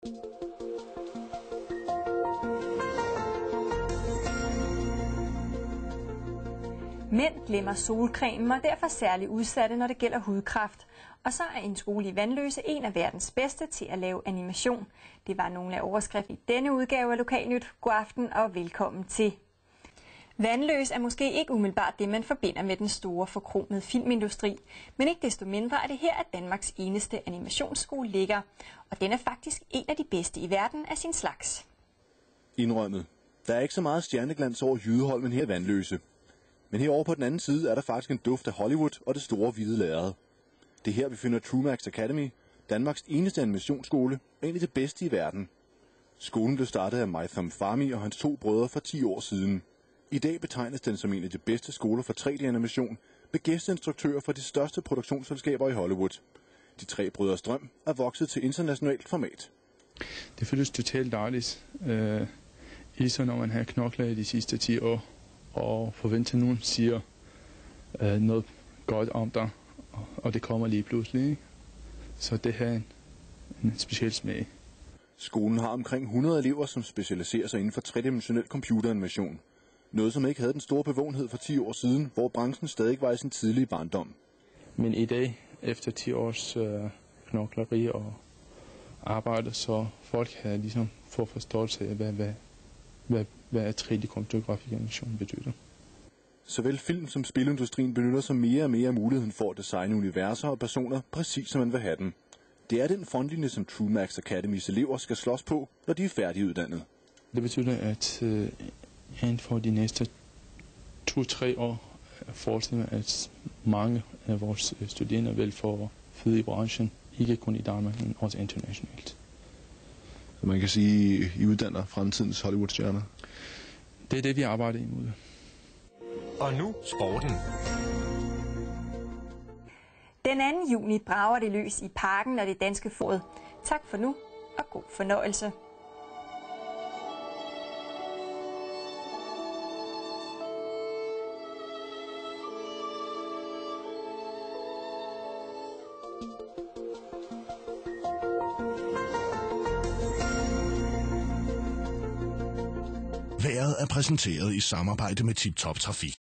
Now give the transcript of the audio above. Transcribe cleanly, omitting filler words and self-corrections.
Mænd glemmer solcremen og er derfor særligt udsatte, når det gælder hudkræft. Og så er en skole i Vanløse en af verdens bedste til at lave animation. Det var nogle af overskriften i denne udgave af Lokalnyt. God aften og velkommen til. Vanløse er måske ikke umiddelbart det, man forbinder med den store forkromede filmindustri. Men ikke desto mindre er det her, at Danmarks eneste animationsskole ligger. Og den er faktisk en af de bedste i verden af sin slags. Indrømmet. Der er ikke så meget stjerneglans over Jydeholmen her i Vanløse. Men herovre på den anden side er der faktisk en duft af Hollywood og det store hvide lærred. Det er her, vi finder TrueMax Academy, Danmarks eneste animationsskole, og en af de bedste i verden. Skolen blev startet af Mytham Fahmy og hans 2 brødre for 10 år siden. I dag betegnes den som en af de bedste skoler for 3D-animation, med gæsteinstruktører fra de største produktionsselskaber i Hollywood. De 3 brødres drøm er vokset til internationalt format. Det føles totalt dejligt, især når man har knoklet de sidste 10 år, og forventer nogen siger noget godt om dig, og det kommer lige pludselig. Ikke? Så det har en speciel smag. Skolen har omkring 100 elever, som specialiserer sig inden for tredimensionel computeranimation. Noget, som ikke havde den store bevågenhed for 10 år siden, hvor branchen stadig var i sin tidlige barndom. Men i dag, efter 10 års knokleri og arbejde, så folk har ligesom fået forståelse af, hvad 3D-computergrafik animation betyder. Såvel film som spilindustrien benytter sig mere og mere af muligheden for at designe universer og personer, præcis som man vil have dem. Det er den frontlinje, som TrueMax Academys elever skal slås på, når de er færdiguddannet. Det betyder, at inden for de næste 2-3 år forestiller mig, at mange af vores studerende vil få føde i branchen, ikke kun i Danmark, men også internationalt. Så man kan sige, at I uddanner fremtidens Hollywood-stjerner? Det er det, vi arbejder imod. Og nu sporten. Den 2. juni brager det løs i Parken og det danske fod. Tak for nu, og god fornøjelse. Vejret er præsenteret i samarbejde med Tip Top Trafik.